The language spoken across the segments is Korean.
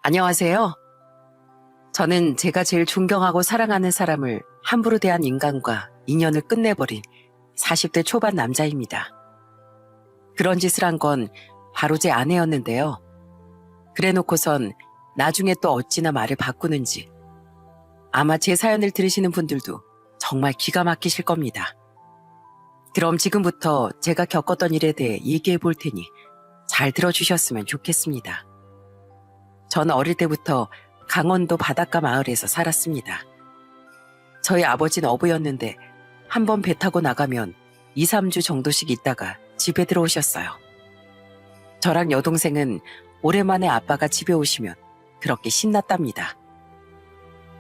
안녕하세요. 저는 제가 제일 존경하고 사랑하는 사람을 함부로 대한 인간과 인연을 끝내버린 40대 초반 남자입니다. 그런 짓을 한 건 바로 제 아내였는데요. 그래놓고선 나중에 또 어찌나 말을 바꾸는지 아마 제 사연을 들으시는 분들도 정말 기가 막히실 겁니다. 그럼 지금부터 제가 겪었던 일에 대해 얘기해 볼 테니 잘 들어주셨으면 좋겠습니다. 저는 어릴 때부터 강원도 바닷가 마을에서 살았습니다. 저희 아버지는 어부였는데 한 번 배 타고 나가면 2, 3주 정도씩 있다가 집에 들어오셨어요. 저랑 여동생은 오랜만에 아빠가 집에 오시면 그렇게 신났답니다.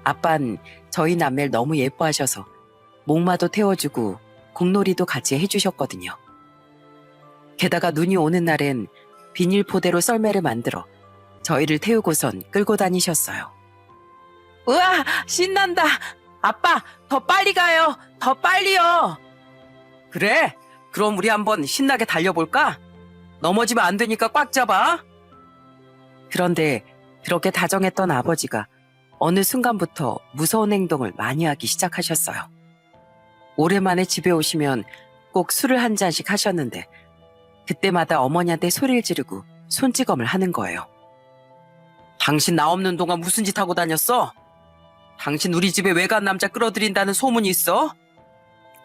아빤 저희 남매를 너무 예뻐하셔서 목마도 태워주고 공놀이도 같이 해주셨거든요. 게다가 눈이 오는 날엔 비닐포대로 썰매를 만들어 저희를 태우고선 끌고 다니셨어요. 우와, 신난다. 아빠, 더 빨리 가요. 더 빨리요. 그래, 그럼 우리 한번 신나게 달려볼까? 넘어지면 안 되니까 꽉 잡아. 그런데 그렇게 다정했던 아버지가 어느 순간부터 무서운 행동을 많이 하기 시작하셨어요. 오랜만에 집에 오시면 꼭 술을 한 잔씩 하셨는데 그때마다 어머니한테 소리를 지르고 손찌검을 하는 거예요. 당신 나 없는 동안 무슨 짓 하고 다녔어? 당신 우리 집에 외간 남자 끌어들인다는 소문이 있어?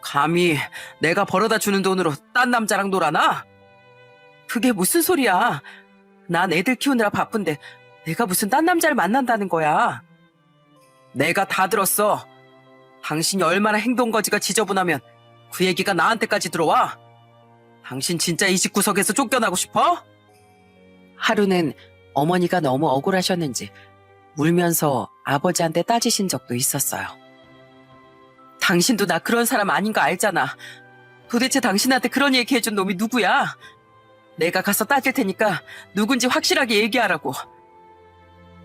감히 내가 벌어다 주는 돈으로 딴 남자랑 놀아나? 그게 무슨 소리야? 난 애들 키우느라 바쁜데 내가 무슨 딴 남자를 만난다는 거야. 내가 다 들었어. 당신이 얼마나 행동거지가 지저분하면 그 얘기가 나한테까지 들어와? 당신 진짜 이 집구석에서 쫓겨나고 싶어? 하루는 어머니가 너무 억울하셨는지 울면서 아버지한테 따지신 적도 있었어요. 당신도 나 그런 사람 아닌 거 알잖아. 도대체 당신한테 그런 얘기 해준 놈이 누구야? 내가 가서 따질 테니까 누군지 확실하게 얘기하라고.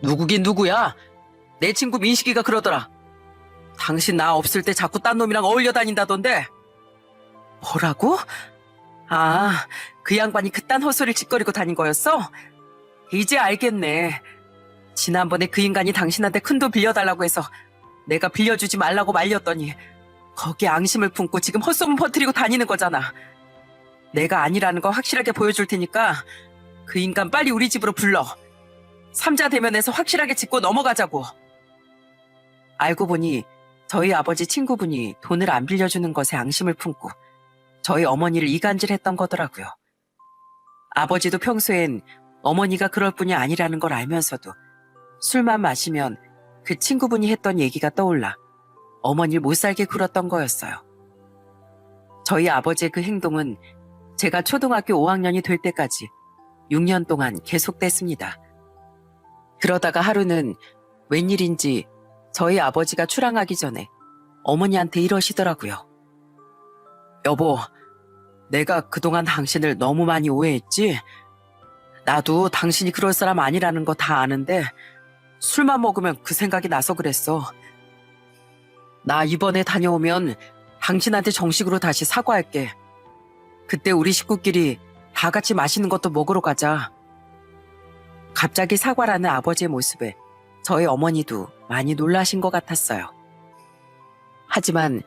누구긴 누구야? 내 친구 민식이가 그러더라. 당신 나 없을 때 자꾸 딴 놈이랑 어울려 다닌다던데. 뭐라고? 아, 그 양반이 그딴 헛소리를 짓거리고 다닌 거였어? 이제 알겠네. 지난번에 그 인간이 당신한테 큰돈 빌려달라고 해서 내가 빌려주지 말라고 말렸더니 거기에 앙심을 품고 지금 헛소문 퍼뜨리고 다니는 거잖아. 내가 아니라는 거 확실하게 보여줄 테니까 그 인간 빨리 우리 집으로 불러. 삼자 대면에서 확실하게 짚고 넘어가자고. 알고 보니 저희 아버지 친구분이 돈을 안 빌려주는 것에 앙심을 품고 저희 어머니를 이간질했던 거더라고요. 아버지도 평소엔 어머니가 그럴 뿐이 아니라는 걸 알면서도 술만 마시면 그 친구분이 했던 얘기가 떠올라 어머니를 못살게 굴었던 거였어요. 저희 아버지의 그 행동은 제가 초등학교 5학년이 될 때까지 6년 동안 계속됐습니다. 그러다가 하루는 웬일인지 저희 아버지가 출항하기 전에 어머니한테 이러시더라고요. 여보, 내가 그동안 당신을 너무 많이 오해했지? 나도 당신이 그럴 사람 아니라는 거 다 아는데 술만 먹으면 그 생각이 나서 그랬어. 나 이번에 다녀오면 당신한테 정식으로 다시 사과할게. 그때 우리 식구끼리 다 같이 맛있는 것도 먹으러 가자. 갑자기 사과라는 아버지의 모습에 저희 어머니도 많이 놀라신 것 같았어요. 하지만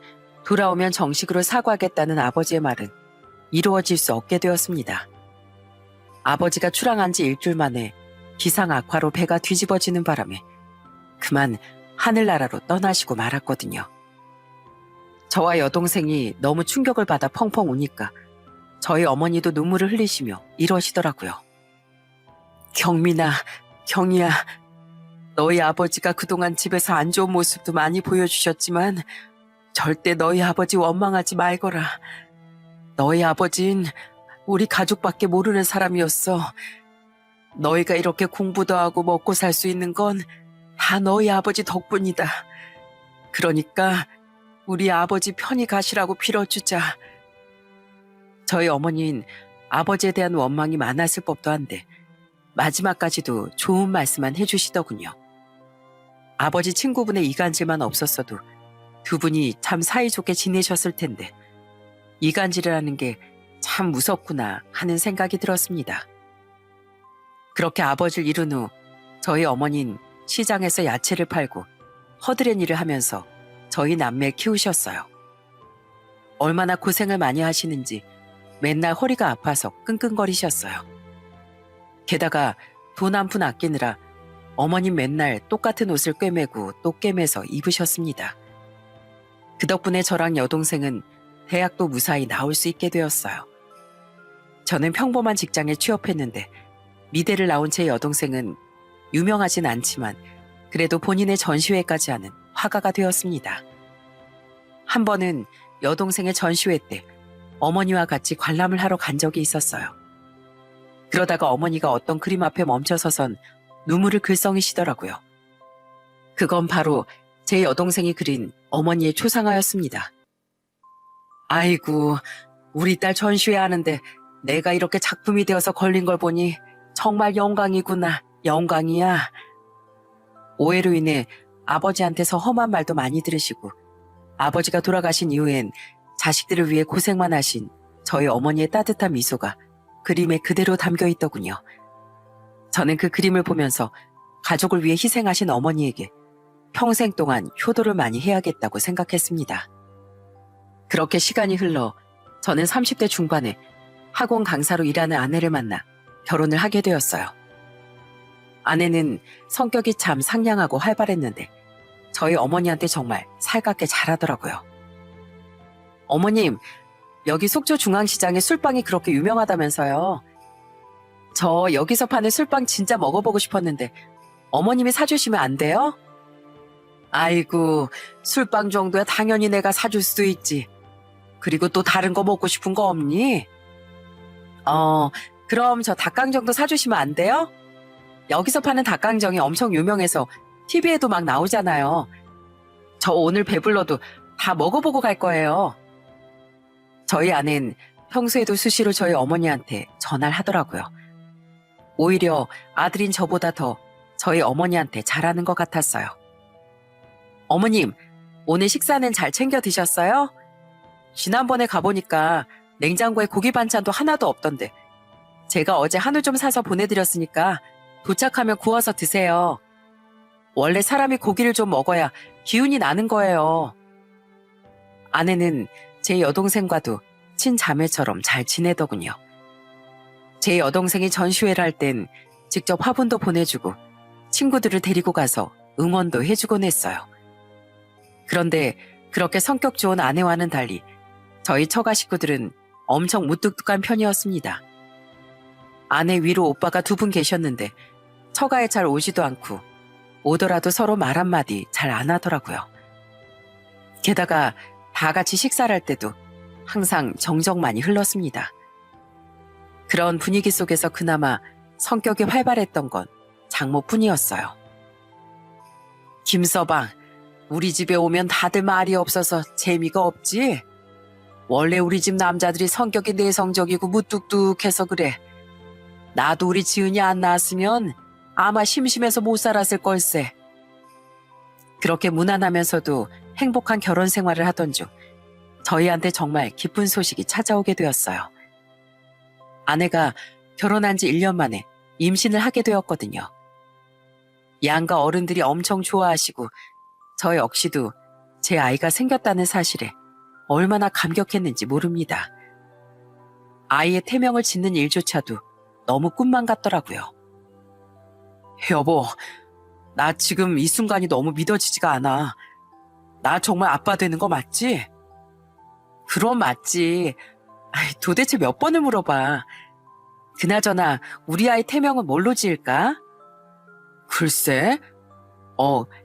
돌아오면 정식으로 사과하겠다는 아버지의 말은 이루어질 수 없게 되었습니다. 아버지가 출항한 지 일주일 만에 기상 악화로 배가 뒤집어지는 바람에 그만 하늘나라로 떠나시고 말았거든요. 저와 여동생이 너무 충격을 받아 펑펑 우니까 저희 어머니도 눈물을 흘리시며 이러시더라고요. 경민아, 경이야, 너희 아버지가 그동안 집에서 안 좋은 모습도 많이 보여주셨지만 절대 너희 아버지 원망하지 말거라. 너희 아버진 우리 가족밖에 모르는 사람이었어. 너희가 이렇게 공부도 하고 먹고 살 수 있는 건 다 너희 아버지 덕분이다. 그러니까 우리 아버지 편히 가시라고 빌어주자. 저희 어머니는 아버지에 대한 원망이 많았을 법도 한데 마지막까지도 좋은 말씀만 해주시더군요. 아버지 친구분의 이간질만 없었어도 두 분이 참 사이좋게 지내셨을 텐데 이간질이라는 게 참 무섭구나 하는 생각이 들었습니다. 그렇게 아버지를 잃은 후 저희 어머니는 시장에서 야채를 팔고 허드렛 일을 하면서 저희 남매 키우셨어요. 얼마나 고생을 많이 하시는지 맨날 허리가 아파서 끙끙거리셨어요. 게다가 돈 한 푼 아끼느라 어머님 맨날 똑같은 옷을 꿰매고 또 꿰매서 입으셨습니다. 그 덕분에 저랑 여동생은 대학도 무사히 나올 수 있게 되었어요. 저는 평범한 직장에 취업했는데 미대를 나온 제 여동생은 유명하진 않지만 그래도 본인의 전시회까지 하는 화가가 되었습니다. 한 번은 여동생의 전시회 때 어머니와 같이 관람을 하러 간 적이 있었어요. 그러다가 어머니가 어떤 그림 앞에 멈춰서선 눈물을 글썽이시더라고요. 그건 바로 제 여동생이 그린 어머니의 초상화였습니다. 아이고, 우리 딸 전시회 하는데 내가 이렇게 작품이 되어서 걸린 걸 보니 정말 영광이구나, 영광이야. 오해로 인해 아버지한테서 험한 말도 많이 들으시고 아버지가 돌아가신 이후엔 자식들을 위해 고생만 하신 저희 어머니의 따뜻한 미소가 그림에 그대로 담겨 있더군요. 저는 그 그림을 보면서 가족을 위해 희생하신 어머니에게 평생 동안 효도를 많이 해야겠다고 생각했습니다. 그렇게 시간이 흘러 저는 30대 중반에 학원 강사로 일하는 아내를 만나 결혼을 하게 되었어요. 아내는 성격이 참 상냥하고 활발했는데 저희 어머니한테 정말 살갑게 잘하더라고요. 어머님, 여기 속초 중앙시장에 술빵이 그렇게 유명하다면서요. 저 여기서 파는 술빵 진짜 먹어보고 싶었는데 어머님이 사주시면 안 돼요? 아이고, 술빵 정도야 당연히 내가 사줄 수도 있지. 그리고 또 다른 거 먹고 싶은 거 없니? 그럼 저 닭강정도 사주시면 안 돼요? 여기서 파는 닭강정이 엄청 유명해서 TV에도 막 나오잖아요. 저 오늘 배불러도 다 먹어보고 갈 거예요. 저희 아내는 평소에도 수시로 저희 어머니한테 전화를 하더라고요. 오히려 아들인 저보다 더 저희 어머니한테 잘하는 것 같았어요. 어머님, 오늘 식사는 잘 챙겨 드셨어요? 지난번에 가보니까 냉장고에 고기 반찬도 하나도 없던데 제가 어제 한우 좀 사서 보내드렸으니까 도착하면 구워서 드세요. 원래 사람이 고기를 좀 먹어야 기운이 나는 거예요. 아내는 제 여동생과도 친자매처럼 잘 지내더군요. 제 여동생이 전시회를 할 땐 직접 화분도 보내주고 친구들을 데리고 가서 응원도 해주곤 했어요. 그런데 그렇게 성격 좋은 아내와는 달리 저희 처가 식구들은 엄청 무뚝뚝한 편이었습니다. 아내 위로 오빠가 2분 계셨는데 처가에 잘 오지도 않고 오더라도 서로 말 한마디 잘 안 하더라고요. 게다가 다 같이 식사를 할 때도 항상 정적만이 흘렀습니다. 그런 분위기 속에서 그나마 성격이 활발했던 건 장모뿐이었어요. 김서방, 우리 집에 오면 다들 말이 없어서 재미가 없지? 원래 우리 집 남자들이 성격이 내성적이고 무뚝뚝해서 그래. 나도 우리 지은이 안 낳았으면 아마 심심해서 못 살았을 걸세. 그렇게 무난하면서도 행복한 결혼 생활을 하던 중 저희한테 정말 기쁜 소식이 찾아오게 되었어요. 아내가 결혼한 지 1년 만에 임신을 하게 되었거든요. 양가 어른들이 엄청 좋아하시고 저 역시도 제 아이가 생겼다는 사실에 얼마나 감격했는지 모릅니다. 아이의 태명을 짓는 일조차도 너무 꿈만 같더라고요. 여보, 나 지금 이 순간이 너무 믿어지지가 않아. 나 정말 아빠 되는 거 맞지? 그럼 맞지. 도대체 몇 번을 물어봐. 그나저나 우리 아이 태명은 뭘로 지을까? 글쎄,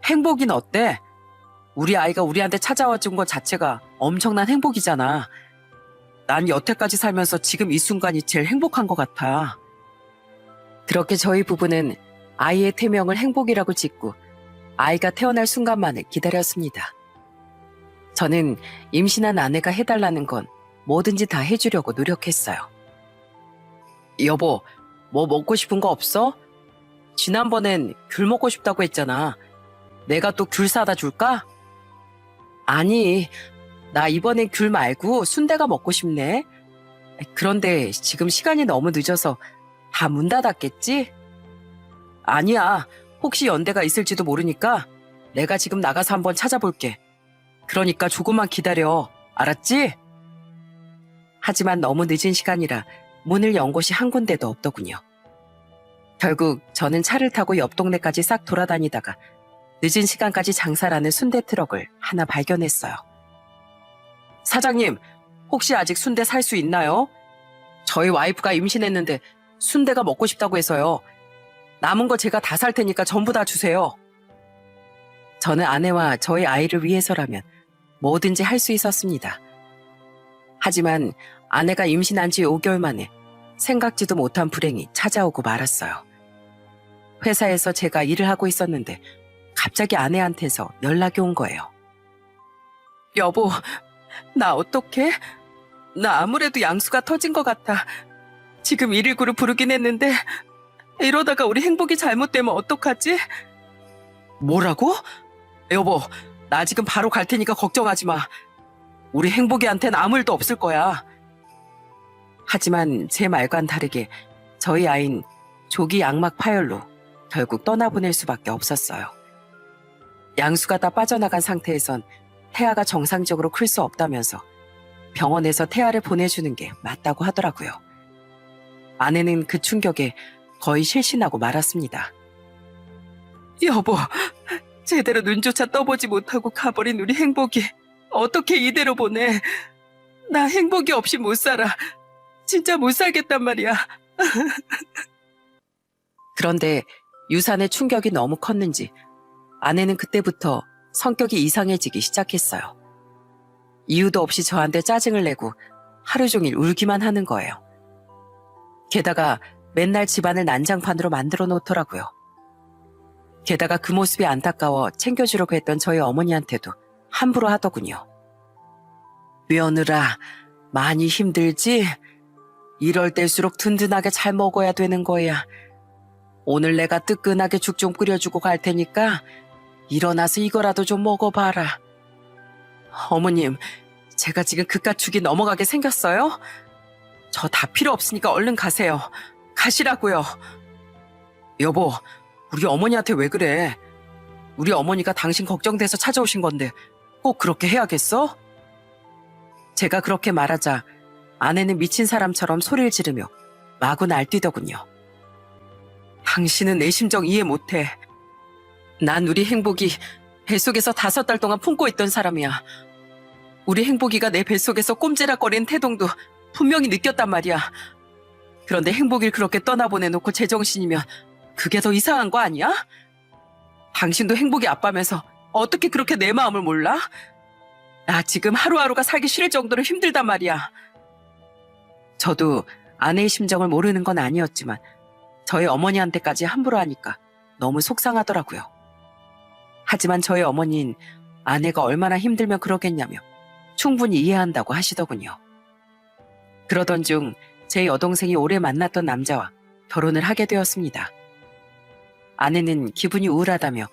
행복이는 어때? 우리 아이가 우리한테 찾아와 준 것 자체가 엄청난 행복이잖아. 난 여태까지 살면서 지금 이 순간이 제일 행복한 것 같아. 그렇게 저희 부부는 아이의 태명을 행복이라고 짓고 아이가 태어날 순간만을 기다렸습니다. 저는 임신한 아내가 해달라는 건 뭐든지 다 해주려고 노력했어요. 여보, 뭐 먹고 싶은 거 없어? 지난번엔 귤 먹고 싶다고 했잖아. 내가 또 귤 사다 줄까? 아니, 나 이번엔 귤 말고 순대가 먹고 싶네. 그런데 지금 시간이 너무 늦어서 다 문 닫았겠지? 아니야. 혹시 연대가 있을지도 모르니까 내가 지금 나가서 한번 찾아볼게. 그러니까 조금만 기다려. 알았지? 하지만 너무 늦은 시간이라 문을 연 곳이 한 군데도 없더군요. 결국 저는 차를 타고 옆 동네까지 싹 돌아다니다가 늦은 시간까지 장사라는 순대 트럭을 하나 발견했어요. 사장님, 혹시 아직 순대 살 수 있나요? 저희 와이프가 임신했는데 순대가 먹고 싶다고 해서요. 남은 거 제가 다 살 테니까 전부 다 주세요. 저는 아내와 저희 아이를 위해서라면 뭐든지 할 수 있었습니다. 하지만 아내가 임신한 지 5개월 만에 생각지도 못한 불행이 찾아오고 말았어요. 회사에서 제가 일을 하고 있었는데 갑자기 아내한테서 연락이 온 거예요. 여보, 나 어떡해? 나 아무래도 양수가 터진 것 같아. 지금 119를 부르긴 했는데 이러다가 우리 행복이 잘못되면 어떡하지? 뭐라고? 여보, 나 지금 바로 갈 테니까 걱정하지 마. 우리 행복이한텐 아무 일도 없을 거야. 하지만 제 말과는 다르게 저희 아이는 조기 양막 파열로 결국 떠나보낼 수밖에 없었어요. 양수가 다 빠져나간 상태에선 태아가 정상적으로 클 수 없다면서 병원에서 태아를 보내주는 게 맞다고 하더라고요. 아내는 그 충격에 거의 실신하고 말았습니다. 여보, 제대로 눈조차 떠보지 못하고 가버린 우리 행복이 어떻게 이대로 보내? 나 행복이 없이 못 살아. 진짜 못 살겠단 말이야. 그런데 유산의 충격이 너무 컸는지 아내는 그때부터 성격이 이상해지기 시작했어요. 이유도 없이 저한테 짜증을 내고 하루 종일 울기만 하는 거예요. 게다가 맨날 집안을 난장판으로 만들어 놓더라고요. 게다가 그 모습이 안타까워 챙겨주려고 했던 저희 어머니한테도 함부로 하더군요. 며느라, 많이 힘들지? 이럴 때일수록 든든하게 잘 먹어야 되는 거야. 오늘 내가 뜨끈하게 죽 좀 끓여주고 갈 테니까 일어나서 이거라도 좀 먹어봐라. 어머님, 제가 지금 그깟 죽이 넘어가게 생겼어요? 저 다 필요 없으니까 얼른 가세요. 가시라고요. 여보, 우리 어머니한테 왜 그래? 우리 어머니가 당신 걱정돼서 찾아오신 건데 꼭 그렇게 해야겠어? 제가 그렇게 말하자 아내는 미친 사람처럼 소리를 지르며 마구 날뛰더군요. 당신은 내 심정 이해 못해. 난 우리 행복이 뱃속에서 5달 동안 품고 있던 사람이야. 우리 행복이가 내 뱃속에서 꼼지락거리는 태동도 분명히 느꼈단 말이야. 그런데 행복이를 그렇게 떠나보내놓고 제정신이면 그게 더 이상한 거 아니야? 당신도 행복이 아빠면서 어떻게 그렇게 내 마음을 몰라? 나 지금 하루하루가 살기 싫을 정도로 힘들단 말이야. 저도 아내의 심정을 모르는 건 아니었지만 저희 어머니한테까지 함부로 하니까 너무 속상하더라고요. 하지만 저희 어머니는 아내가 얼마나 힘들면 그러겠냐며 충분히 이해한다고 하시더군요. 그러던 중 제 여동생이 오래 만났던 남자와 결혼을 하게 되었습니다. 아내는 기분이 우울하다며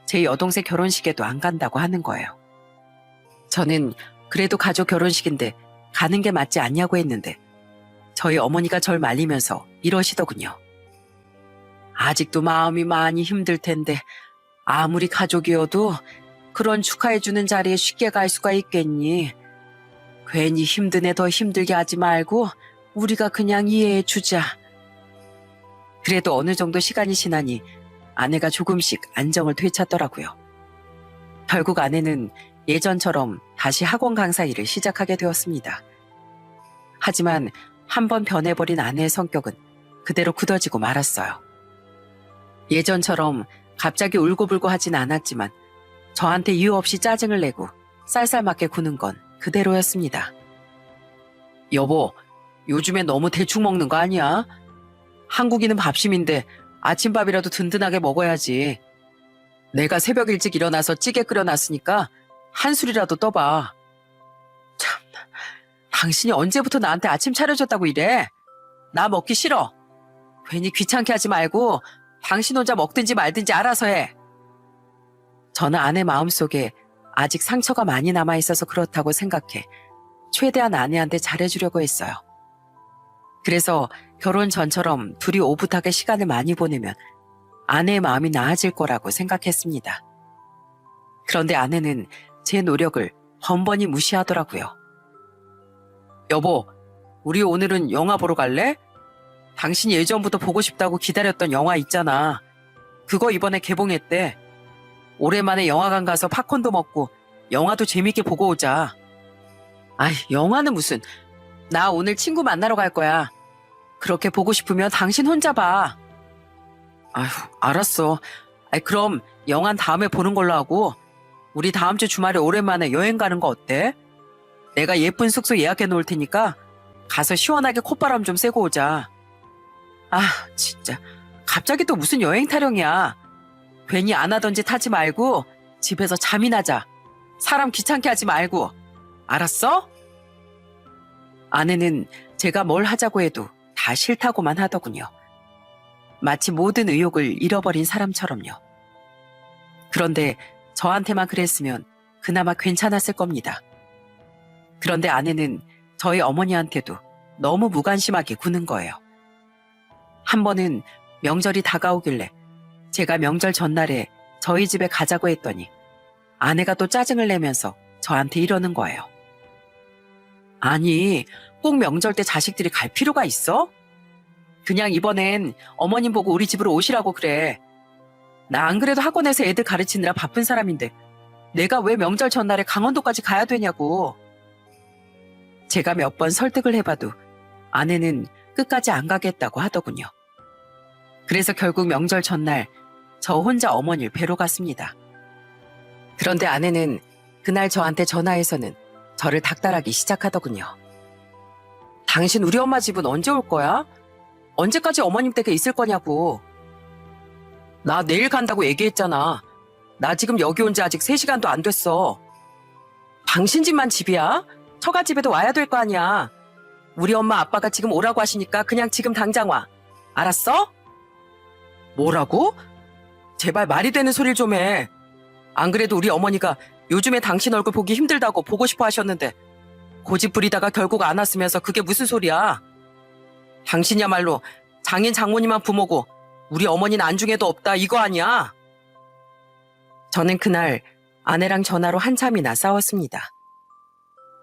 제 여동생 결혼식에도 안 간다고 하는 거예요. 저는 그래도 가족 결혼식인데 가는 게 맞지 않냐고 했는데 저희 어머니가 절 말리면서 이러시더군요. 아직도 마음이 많이 힘들 텐데 아무리 가족이어도 그런 축하해주는 자리에 쉽게 갈 수가 있겠니? 괜히 힘든 애 더 힘들게 하지 말고 우리가 그냥 이해해주자. 그래도 어느 정도 시간이 지나니 아내가 조금씩 안정을 되찾더라고요. 결국 아내는 예전처럼 다시 학원 강사 일을 시작하게 되었습니다. 하지만 한번 변해버린 아내의 성격은 그대로 굳어지고 말았어요. 예전처럼 갑자기 울고불고 하진 않았지만 저한테 이유 없이 짜증을 내고 쌀쌀맞게 구는 건 그대로였습니다. 여보, 요즘에 너무 대충 먹는 거 아니야? 한국인은 밥심인데 아침밥이라도 든든하게 먹어야지. 내가 새벽 일찍 일어나서 찌개 끓여놨으니까 한술이라도 떠봐. 참, 당신이 언제부터 나한테 아침 차려줬다고 이래? 나 먹기 싫어. 괜히 귀찮게 하지 말고 당신 혼자 먹든지 말든지 알아서 해. 저는 아내 마음속에 아직 상처가 많이 남아있어서 그렇다고 생각해 최대한 아내한테 잘해주려고 했어요. 그래서 결혼 전처럼 둘이 오붓하게 시간을 많이 보내면 아내의 마음이 나아질 거라고 생각했습니다. 그런데 아내는 제 노력을 번번이 무시하더라고요. 여보, 우리 오늘은 영화 보러 갈래? 당신이 예전부터 보고 싶다고 기다렸던 영화 있잖아. 그거 이번에 개봉했대. 오랜만에 영화관 가서 팝콘도 먹고 영화도 재밌게 보고 오자. 아이, 영화는 무슨. 나 오늘 친구 만나러 갈 거야. 그렇게 보고 싶으면 당신 혼자 봐. 아휴, 알았어. 아이, 그럼 영화는 다음에 보는 걸로 하고 우리 다음 주 주말에 오랜만에 여행 가는 거 어때? 내가 예쁜 숙소 예약해 놓을 테니까 가서 시원하게 콧바람 좀 쐬고 오자. 아, 진짜. 갑자기 또 무슨 여행 타령이야. 괜히 안 하던 짓 하지 말고 집에서 잠이나 자. 사람 귀찮게 하지 말고. 알았어? 아내는 제가 뭘 하자고 해도 다 싫다고만 하더군요. 마치 모든 의욕을 잃어버린 사람처럼요. 그런데 저한테만 그랬으면 그나마 괜찮았을 겁니다. 그런데 아내는 저희 어머니한테도 너무 무관심하게 구는 거예요. 한 번은 명절이 다가오길래 제가 명절 전날에 저희 집에 가자고 했더니 아내가 또 짜증을 내면서 저한테 이러는 거예요. 아니, 꼭 명절 때 자식들이 갈 필요가 있어? 그냥 이번엔 어머님 보고 우리 집으로 오시라고 그래. 나 안 그래도 학원에서 애들 가르치느라 바쁜 사람인데 내가 왜 명절 전날에 강원도까지 가야 되냐고. 제가 몇 번 설득을 해봐도 아내는 끝까지 안 가겠다고 하더군요. 그래서 결국 명절 전날 저 혼자 어머니를 뵈러 갔습니다. 그런데 아내는 그날 저한테 전화해서는 저를 닥달하기 시작하더군요. 당신 우리 엄마 집은 언제 올 거야? 언제까지 어머님 댁에 있을 거냐고. 나 내일 간다고 얘기했잖아. 나 지금 여기 온 지 아직 3시간도 안 됐어. 당신 집만 집이야? 처가 집에도 와야 될 거 아니야. 우리 엄마 아빠가 지금 오라고 하시니까 그냥 지금 당장 와. 알았어? 뭐라고? 제발 말이 되는 소리를 좀 해. 안 그래도 우리 어머니가 요즘에 당신 얼굴 보기 힘들다고 보고 싶어 하셨는데 고집 부리다가 결국 안 왔으면서 그게 무슨 소리야. 당신이야말로 장인 장모님만 부모고 우리 어머니는 안중에도 없다 이거 아니야? 저는 그날 아내랑 전화로 한참이나 싸웠습니다.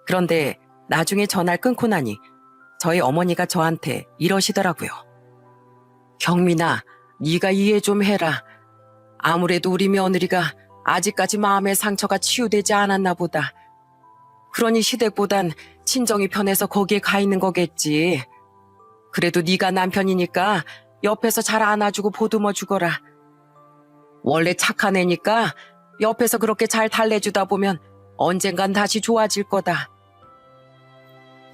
그런데 나중에 전화를 끊고 나니 저희 어머니가 저한테 이러시더라고요. 경민아, 네가 이해 좀 해라. 아무래도 우리 며느리가 아직까지 마음의 상처가 치유되지 않았나 보다. 그러니 시댁보단 친정이 편해서 거기에 가 있는 거겠지. 그래도 네가 남편이니까 옆에서 잘 안아주고 보듬어 주거라. 원래 착한 애니까 옆에서 그렇게 잘 달래주다 보면 언젠간 다시 좋아질 거다.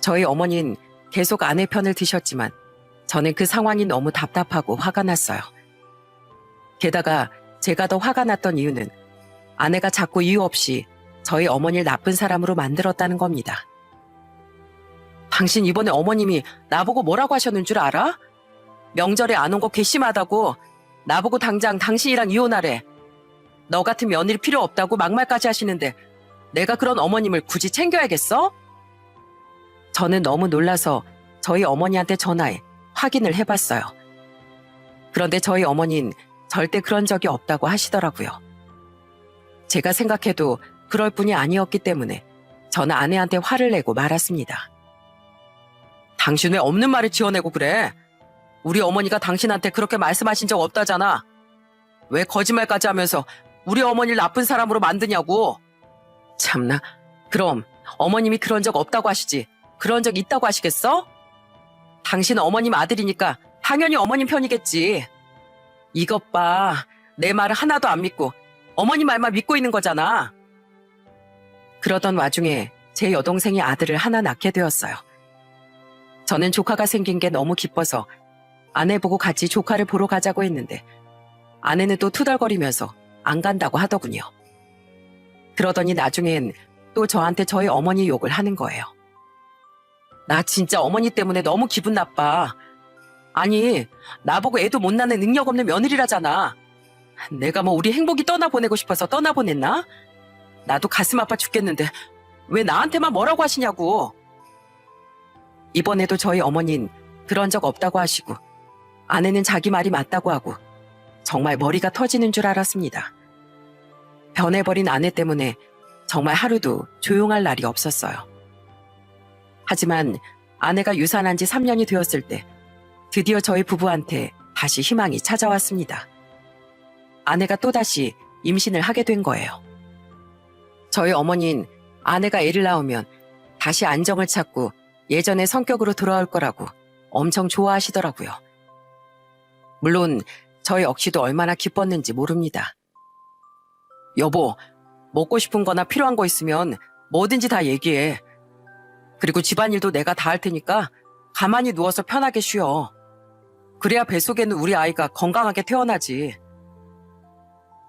저희 어머니는 계속 아내 편을 드셨지만 저는 그 상황이 너무 답답하고 화가 났어요. 게다가 제가 더 화가 났던 이유는 아내가 자꾸 이유 없이 저희 어머니를 나쁜 사람으로 만들었다는 겁니다. 당신 이번에 어머님이 나보고 뭐라고 하셨는 줄 알아? 명절에 안 온 거 괘씸하다고 나보고 당장 당신이랑 이혼하래. 너 같은 며느리 필요 없다고 막말까지 하시는데 내가 그런 어머님을 굳이 챙겨야겠어? 저는 너무 놀라서 저희 어머니한테 전화해 확인을 해봤어요. 그런데 저희 어머니는 절대 그런 적이 없다고 하시더라고요. 제가 생각해도 그럴 뿐이 아니었기 때문에 저는 아내한테 화를 내고 말았습니다. 당신 왜 없는 말을 지어내고 그래? 우리 어머니가 당신한테 그렇게 말씀하신 적 없다잖아. 왜 거짓말까지 하면서 우리 어머니를 나쁜 사람으로 만드냐고. 참나, 그럼 어머님이 그런 적 없다고 하시지 그런 적 있다고 하시겠어? 당신은 어머님 아들이니까 당연히 어머님 편이겠지. 이것 봐, 내 말을 하나도 안 믿고 어머니 말만 믿고 있는 거잖아. 그러던 와중에 제 여동생이 아들을 하나 낳게 되었어요. 저는 조카가 생긴 게 너무 기뻐서 아내 보고 같이 조카를 보러 가자고 했는데 아내는 또 투덜거리면서 안 간다고 하더군요. 그러더니 나중엔 또 저한테 저희 어머니 욕을 하는 거예요. 나 진짜 어머니 때문에 너무 기분 나빠. 아니, 나보고 애도 못 낳는 능력 없는 며느리라잖아. 내가 뭐 우리 행복이 떠나보내고 싶어서 떠나보냈나? 나도 가슴 아파 죽겠는데 왜 나한테만 뭐라고 하시냐고. 이번에도 저희 어머니는 그런 적 없다고 하시고 아내는 자기 말이 맞다고 하고 정말 머리가 터지는 줄 알았습니다. 변해버린 아내 때문에 정말 하루도 조용할 날이 없었어요. 하지만 아내가 유산한 지 3년이 되었을 때 드디어 저희 부부한테 다시 희망이 찾아왔습니다. 아내가 또다시 임신을 하게 된 거예요. 저희 어머니는 아내가 애를 낳으면 다시 안정을 찾고 예전의 성격으로 돌아올 거라고 엄청 좋아하시더라고요. 물론 저희 억시도 얼마나 기뻤는지 모릅니다. 여보, 먹고 싶은 거나 필요한 거 있으면 뭐든지 다 얘기해. 그리고 집안일도 내가 다 할 테니까 가만히 누워서 편하게 쉬어. 그래야 뱃속에는 우리 아이가 건강하게 태어나지.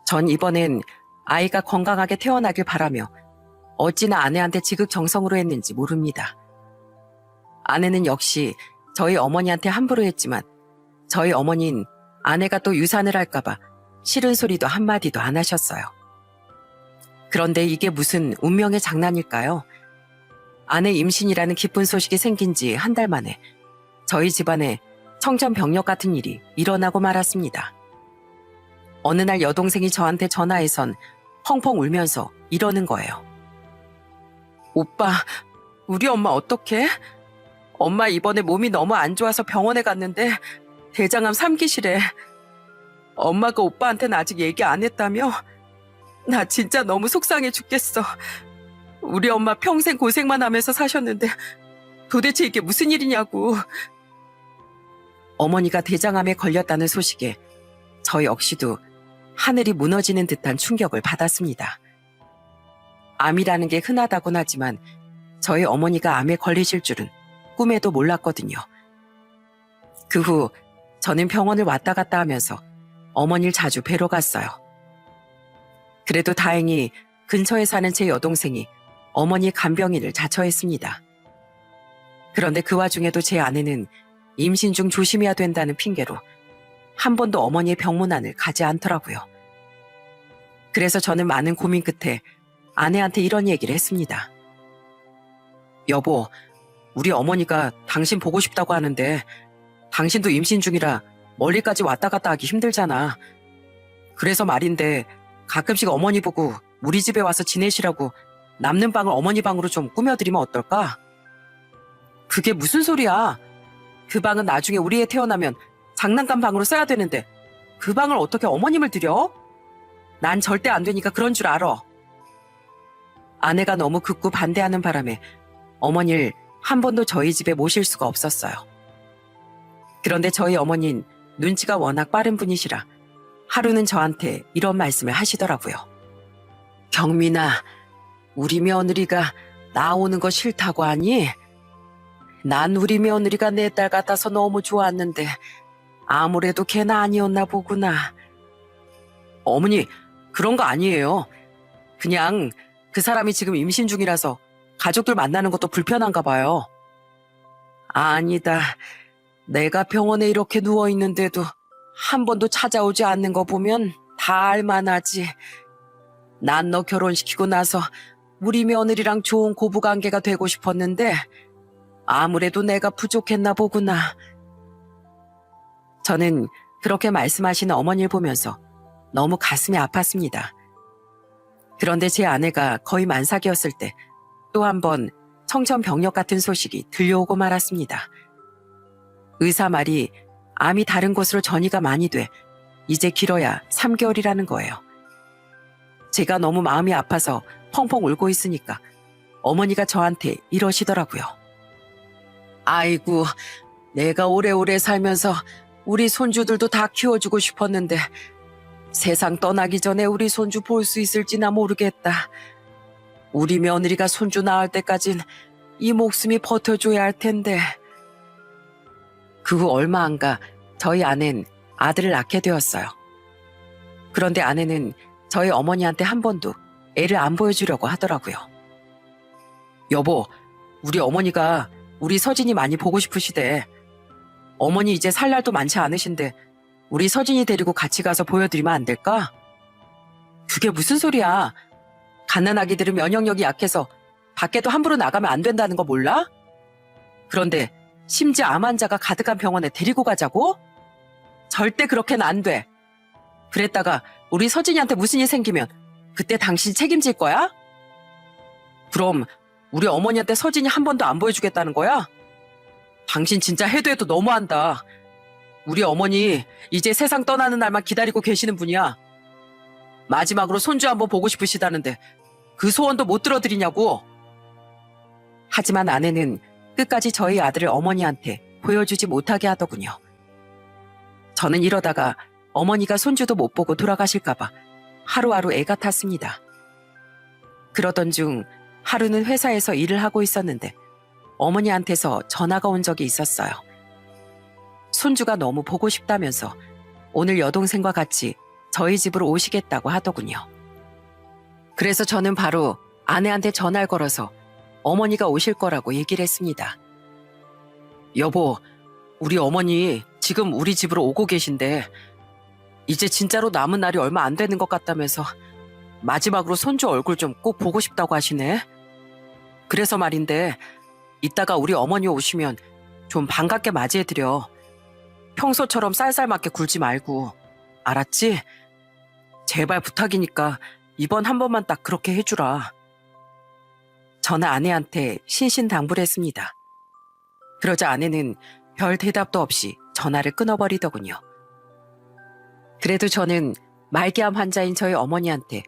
전 이번엔 아이가 건강하게 태어나길 바라며 어찌나 아내한테 지극정성으로 했는지 모릅니다. 아내는 역시 저희 어머니한테 함부로 했지만 저희 어머니는 아내가 또 유산을 할까봐 싫은 소리도 한마디도 안 하셨어요. 그런데 이게 무슨 운명의 장난일까요? 아내 임신이라는 기쁜 소식이 생긴 지 한 달 만에 저희 집안에 청천벽력 같은 일이 일어나고 말았습니다. 어느 날 여동생이 저한테 전화해선 펑펑 울면서 이러는 거예요. 오빠, 우리 엄마 어떡해? 엄마 이번에 몸이 너무 안 좋아서 병원에 갔는데 대장암 3기시래. 엄마가 오빠한테는 아직 얘기 안 했다며? 나 진짜 너무 속상해 죽겠어. 우리 엄마 평생 고생만 하면서 사셨는데 도대체 이게 무슨 일이냐고. 어머니가 대장암에 걸렸다는 소식에 저 역시도 하늘이 무너지는 듯한 충격을 받았습니다. 암이라는 게 흔하다곤 하지만 저희 어머니가 암에 걸리실 줄은 꿈에도 몰랐거든요. 그 후 저는 병원을 왔다 갔다 하면서 어머니를 자주 뵈러 갔어요. 그래도 다행히 근처에 사는 제 여동생이 어머니 간병인을 자처했습니다. 그런데 그 와중에도 제 아내는 임신 중 조심해야 된다는 핑계로 한 번도 어머니의 병문안을 가지 않더라고요. 그래서 저는 많은 고민 끝에 아내한테 이런 얘기를 했습니다. 여보, 우리 어머니가 당신 보고 싶다고 하는데 당신도 임신 중이라 멀리까지 왔다 갔다 하기 힘들잖아. 그래서 말인데 가끔씩 어머니 보고 우리 집에 와서 지내시라고 남는 방을 어머니 방으로 좀 꾸며드리면 어떨까? 그게 무슨 소리야? 그 방은 나중에 우리 애 태어나면 장난감 방으로 써야 되는데 그 방을 어떻게 어머님을 들여? 난 절대 안 되니까 그런 줄 알아. 아내가 너무 극구 반대하는 바람에 어머니를 한 번도 저희 집에 모실 수가 없었어요. 그런데 저희 어머니는 눈치가 워낙 빠른 분이시라 하루는 저한테 이런 말씀을 하시더라고요. 경민아, 우리 며느리가 나오는 거 싫다고 하니? 난 우리 며느리가 내 딸 같아서 너무 좋았는데 아무래도 걔나 아니었나 보구나. 어머니, 그런 거 아니에요. 그냥 그 사람이 지금 임신 중이라서 가족들 만나는 것도 불편한가 봐요. 아니다. 내가 병원에 이렇게 누워있는데도 한 번도 찾아오지 않는 거 보면 다 알만하지. 난 너 결혼시키고 나서 우리 며느리랑 좋은 고부관계가 되고 싶었는데 아무래도 내가 부족했나 보구나. 저는 그렇게 말씀하시는 어머니를 보면서 너무 가슴이 아팠습니다. 그런데 제 아내가 거의 만삭이었을 때 또 한 번 청천벽력 같은 소식이 들려오고 말았습니다. 의사 말이 암이 다른 곳으로 전이가 많이 돼 이제 길어야 3개월이라는 거예요. 제가 너무 마음이 아파서 펑펑 울고 있으니까 어머니가 저한테 이러시더라고요. 아이고, 내가 오래오래 살면서 우리 손주들도 다 키워주고 싶었는데 세상 떠나기 전에 우리 손주 볼 수 있을지나 모르겠다. 우리 며느리가 손주 낳을 때까진 이 목숨이 버텨줘야 할 텐데. 그 후 얼마 안 가 저희 아내는 아들을 낳게 되었어요. 그런데 아내는 저희 어머니한테 한 번도 애를 안 보여주려고 하더라고요. 여보, 우리 어머니가 우리 서진이 많이 보고 싶으시대. 어머니 이제 살 날도 많지 않으신데 우리 서진이 데리고 같이 가서 보여드리면 안 될까? 그게 무슨 소리야. 갓난아기들은 면역력이 약해서 밖에도 함부로 나가면 안 된다는 거 몰라? 그런데 심지어 암 환자가 가득한 병원에 데리고 가자고? 절대 그렇게는 안 돼. 그랬다가 우리 서진이한테 무슨 일 생기면 그때 당신 책임질 거야? 그럼 우리 어머니한테 서진이 한 번도 안 보여주겠다는 거야? 당신 진짜 해도 해도 너무한다. 우리 어머니 이제 세상 떠나는 날만 기다리고 계시는 분이야. 마지막으로 손주 한번 보고 싶으시다는데 그 소원도 못 들어드리냐고. 하지만 아내는 끝까지 저희 아들을 어머니한테 보여주지 못하게 하더군요. 저는 이러다가 어머니가 손주도 못 보고 돌아가실까봐 하루하루 애가 탔습니다. 그러던 중 하루는 회사에서 일을 하고 있었는데 어머니한테서 전화가 온 적이 있었어요. 손주가 너무 보고 싶다면서 오늘 여동생과 같이 저희 집으로 오시겠다고 하더군요. 그래서 저는 바로 아내한테 전화를 걸어서 어머니가 오실 거라고 얘기를 했습니다. 여보, 우리 어머니 지금 우리 집으로 오고 계신데 이제 진짜로 남은 날이 얼마 안 되는 것 같다면서 마지막으로 손주 얼굴 좀 꼭 보고 싶다고 하시네. 그래서 말인데 이따가 우리 어머니 오시면 좀 반갑게 맞이해드려. 평소처럼 쌀쌀맞게 굴지 말고. 알았지? 제발 부탁이니까 이번 한 번만 딱 그렇게 해주라. 저는 아내한테 신신당부를 했습니다. 그러자 아내는 별 대답도 없이 전화를 끊어버리더군요. 그래도 저는 말기암 환자인 저희 어머니한테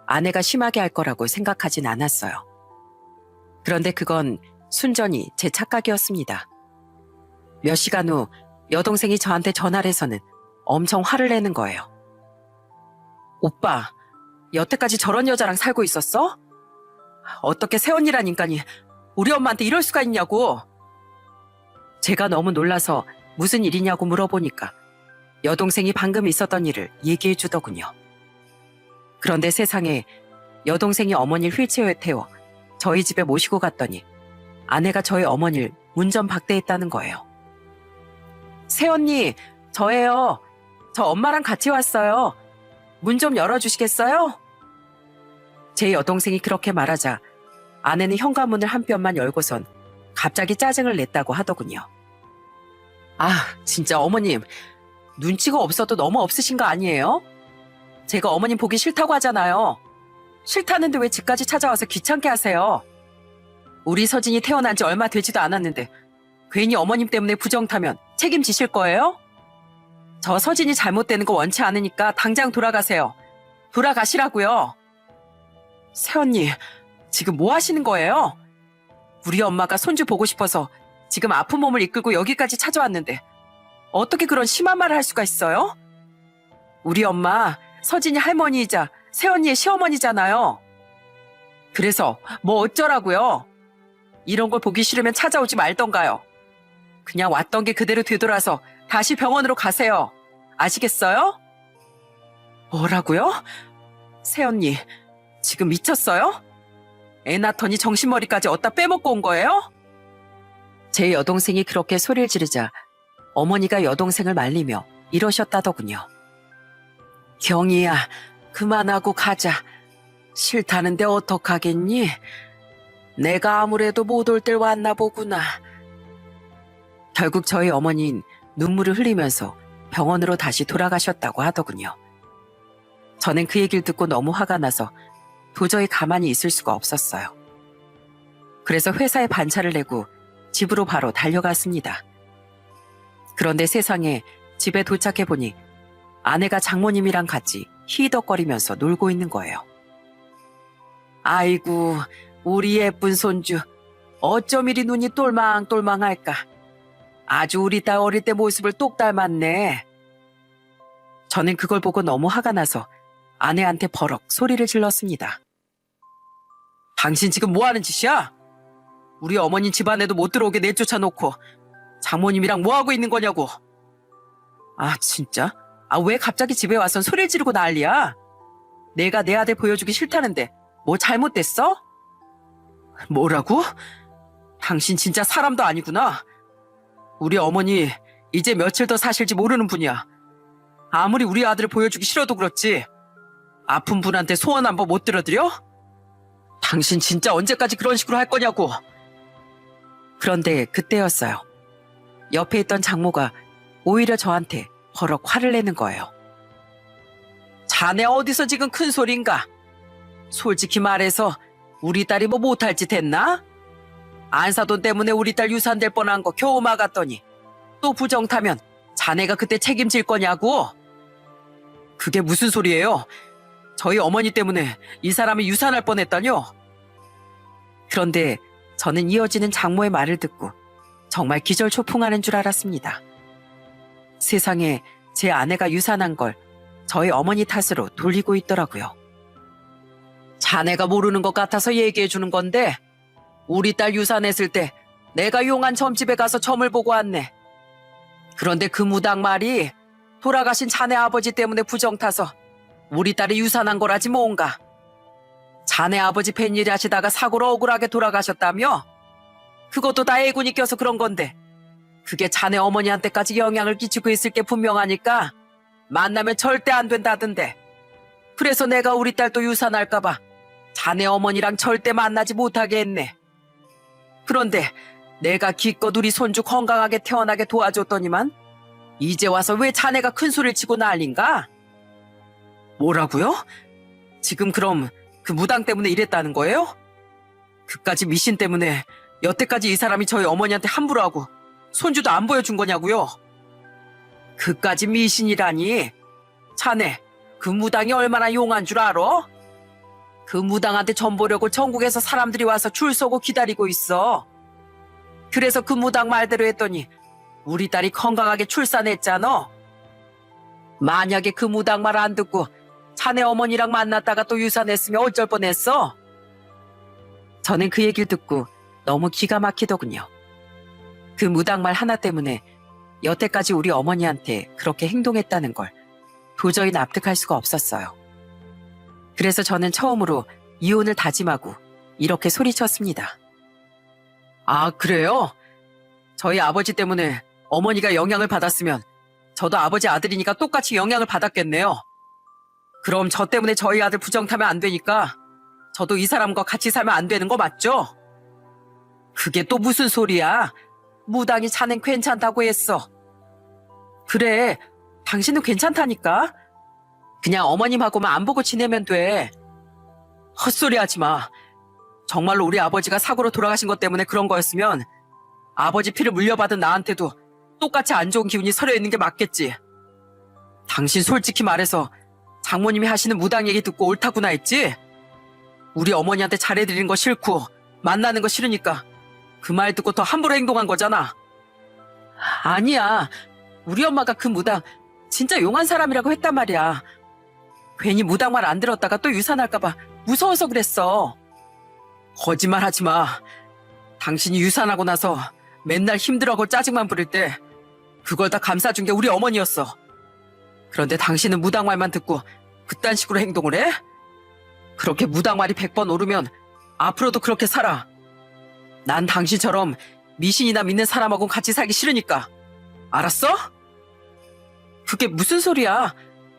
아내가 심하게 할 거라고 생각하진 않았어요. 그런데 그건 순전히 제 착각이었습니다. 몇 시간 후 여동생이 저한테 전화를 해서는 엄청 화를 내는 거예요. 오빠, 여태까지 저런 여자랑 살고 있었어? 어떻게 새언니란 인간이 우리 엄마한테 이럴 수가 있냐고. 제가 너무 놀라서 무슨 일이냐고 물어보니까 여동생이 방금 있었던 일을 얘기해 주더군요. 그런데 세상에 여동생이 어머니를 휠체어에 태워 저희 집에 모시고 갔더니 아내가 저희 어머니를 운전 박대했다는 거예요. 새언니, 저예요. 저 엄마랑 같이 왔어요. 문 좀 열어주시겠어요? 제 여동생이 그렇게 말하자 아내는 현관문을 한 뼘만 열고선 갑자기 짜증을 냈다고 하더군요. 아, 진짜 어머님, 눈치가 없어도 너무 없으신 거 아니에요? 제가 어머님 보기 싫다고 하잖아요. 싫다는데 왜 집까지 찾아와서 귀찮게 하세요? 우리 서진이 태어난 지 얼마 되지도 않았는데 괜히 어머님 때문에 부정 타면 책임지실 거예요? 저 서진이 잘못되는 거 원치 않으니까 당장 돌아가세요. 돌아가시라고요. 새언니, 지금 뭐 하시는 거예요? 우리 엄마가 손주 보고 싶어서 지금 아픈 몸을 이끌고 여기까지 찾아왔는데 어떻게 그런 심한 말을 할 수가 있어요? 우리 엄마 서진이 할머니이자 새언니의 시어머니잖아요. 그래서 뭐 어쩌라고요? 이런 걸 보기 싫으면 찾아오지 말던가요. 그냥 왔던 게 그대로 되돌아서 다시 병원으로 가세요. 아시겠어요? 뭐라고요? 새언니, 지금 미쳤어요? 애 낳더니 정신머리까지 어디다 빼먹고 온 거예요? 제 여동생이 그렇게 소리를 지르자 어머니가 여동생을 말리며 이러셨다더군요. 경이야, 그만하고 가자. 싫다는데 어떡하겠니? 내가 아무래도 못 올 때 왔나 보구나. 결국 저희 어머니는 눈물을 흘리면서 병원으로 다시 돌아가셨다고 하더군요. 저는 그 얘기를 듣고 너무 화가 나서 도저히 가만히 있을 수가 없었어요. 그래서 회사에 반차를 내고 집으로 바로 달려갔습니다. 그런데 세상에 집에 도착해보니 아내가 장모님이랑 같이 히덕거리면서 놀고 있는 거예요. 아이고, 우리 예쁜 손주. 어쩜 이리 눈이 똘망똘망할까. 아주 우리 딸 어릴 때 모습을 똑 닮았네. 저는 그걸 보고 너무 화가 나서 아내한테 버럭 소리를 질렀습니다. 당신 지금 뭐 하는 짓이야? 우리 어머니 집안에도 못 들어오게 내쫓아놓고 장모님이랑 뭐 하고 있는 거냐고. 아, 진짜? 아, 왜 갑자기 집에 와선 소리를 지르고 난리야? 내가 내 아들 보여주기 싫다는데 뭐 잘못됐어? 뭐라고? 당신 진짜 사람도 아니구나. 우리 어머니 이제 며칠 더 사실지 모르는 분이야. 아무리 우리 아들을 보여주기 싫어도 그렇지 아픈 분한테 소원 한 번 못 들어드려? 당신 진짜 언제까지 그런 식으로 할 거냐고. 그런데 그때였어요. 옆에 있던 장모가 오히려 저한테 버럭 화를 내는 거예요. 자네 어디서 지금 큰 소린가? 솔직히 말해서 우리 딸이 뭐 못할 짓 했나? 안사돈 때문에 우리 딸 유산될 뻔한 거 겨우 막았더니 또 부정 타면 자네가 그때 책임질 거냐고? 그게 무슨 소리예요? 저희 어머니 때문에 이 사람이 유산할 뻔했다뇨? 그런데 저는 이어지는 장모의 말을 듣고 정말 기절초풍하는 줄 알았습니다. 세상에 제 아내가 유산한 걸 저희 어머니 탓으로 돌리고 있더라고요. 자네가 모르는 것 같아서 얘기해 주는 건데 우리 딸 유산했을 때 내가 용한 점집에 가서 점을 보고 왔네. 그런데 그 무당 말이 돌아가신 자네 아버지 때문에 부정 타서 우리 딸이 유산한 거라지 뭔가. 자네 아버지 뱃일 하시다가 사고로 억울하게 돌아가셨다며? 그것도 다 애군이 껴서 그런 건데 그게 자네 어머니한테까지 영향을 끼치고 있을 게 분명하니까 만나면 절대 안 된다던데. 그래서 내가 우리 딸 또 유산할까 봐 자네 어머니랑 절대 만나지 못하게 했네. 그런데 내가 기껏 우리 손주 건강하게 태어나게 도와줬더니만 이제 와서 왜 자네가 큰 소리를 치고 난린가? 뭐라고요? 지금 그럼 그 무당 때문에 이랬다는 거예요? 그까지 미신 때문에 여태까지 이 사람이 저희 어머니한테 함부로 하고 손주도 안 보여준 거냐고요? 그까지 미신이라니? 자네 그 무당이 얼마나 용한 줄 알아? 그 무당한테 점 보려고 전국에서 사람들이 와서 줄 서고 기다리고 있어. 그래서 그 무당 말대로 했더니 우리 딸이 건강하게 출산했잖아. 만약에 그 무당 말 안 듣고 자네 어머니랑 만났다가 또 유산했으면 어쩔 뻔했어? 저는 그 얘기를 듣고 너무 기가 막히더군요. 그 무당 말 하나 때문에 여태까지 우리 어머니한테 그렇게 행동했다는 걸 도저히 납득할 수가 없었어요. 그래서 저는 처음으로 이혼을 다짐하고 이렇게 소리쳤습니다. 아, 그래요? 저희 아버지 때문에 어머니가 영향을 받았으면 저도 아버지 아들이니까 똑같이 영향을 받았겠네요. 그럼 저 때문에 저희 아들 부정 타면 안 되니까 저도 이 사람과 같이 살면 안 되는 거 맞죠? 그게 또 무슨 소리야? 무당이 자넨 괜찮다고 했어. 그래, 당신은 괜찮다니까? 그냥 어머님하고만 안 보고 지내면 돼. 헛소리 하지 마. 정말로 우리 아버지가 사고로 돌아가신 것 때문에 그런 거였으면 아버지 피를 물려받은 나한테도 똑같이 안 좋은 기운이 서려 있는 게 맞겠지. 당신 솔직히 말해서 장모님이 하시는 무당 얘기 듣고 옳다구나 했지? 우리 어머니한테 잘해드리는 거 싫고 만나는 거 싫으니까 그 말 듣고 더 함부로 행동한 거잖아. 아니야. 우리 엄마가 그 무당 진짜 용한 사람이라고 했단 말이야. 괜히 무당 말 안 들었다가 또 유산할까 봐 무서워서 그랬어. 거짓말 하지 마. 당신이 유산하고 나서 맨날 힘들어하고 짜증만 부릴 때 그걸 다 감싸준 게 우리 어머니였어. 그런데 당신은 무당 말만 듣고 그딴 식으로 행동을 해? 그렇게 무당 말이 100번 오르면 앞으로도 그렇게 살아. 난 당신처럼 미신이나 믿는 사람하고는 같이 살기 싫으니까. 알았어? 그게 무슨 소리야?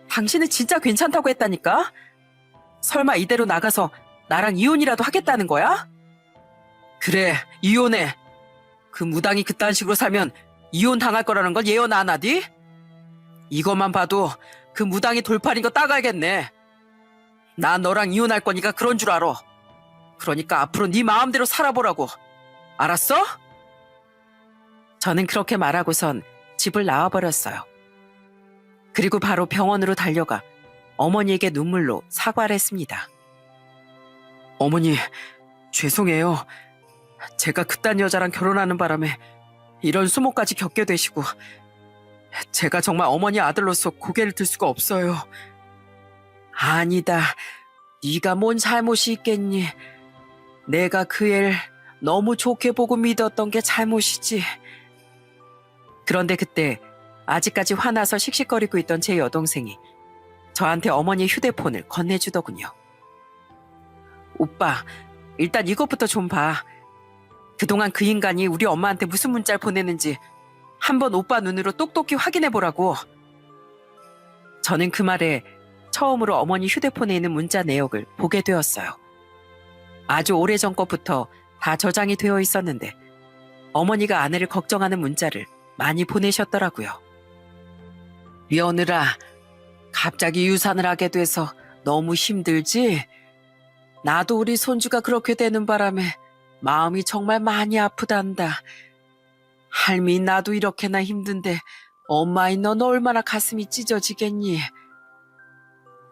당신은 진짜 괜찮다고 했다니까? 설마 이대로 나가서 나랑 이혼이라도 하겠다는 거야? 그래, 이혼해. 그 무당이 그딴 식으로 살면 이혼 당할 거라는 걸 예언 안 하디? 이것만 봐도 그 무당이 돌팔인 거 따가야겠네. 나 너랑 이혼할 거니까 그런 줄 알아. 그러니까 앞으로 네 마음대로 살아보라고. 알았어? 저는 그렇게 말하고선 집을 나와버렸어요. 그리고 바로 병원으로 달려가 어머니에게 눈물로 사과를 했습니다. 어머니, 죄송해요. 제가 그딴 여자랑 결혼하는 바람에 이런 수모까지 겪게 되시고 제가 정말 어머니 아들로서 고개를 들 수가 없어요. 아니다. 네가 뭔 잘못이 있겠니? 내가 그 애를 너무 좋게 보고 믿었던 게 잘못이지. 그런데 그때 아직까지 화나서 씩씩거리고 있던 제 여동생이 저한테 어머니 휴대폰을 건네주더군요. 오빠, 일단 이것부터 좀 봐. 그동안 그 인간이 우리 엄마한테 무슨 문자를 보냈는지 한번 오빠 눈으로 똑똑히 확인해보라고. 저는 그 말에 처음으로 어머니 휴대폰에 있는 문자 내역을 보게 되었어요. 아주 오래전 것부터 다 저장이 되어 있었는데 어머니가 아내를 걱정하는 문자를 많이 보내셨더라고요. 며느라, 갑자기 유산을 하게 돼서 너무 힘들지? 나도 우리 손주가 그렇게 되는 바람에 마음이 정말 많이 아프단다. 할미 나도 이렇게나 힘든데 엄마인 넌 얼마나 가슴이 찢어지겠니?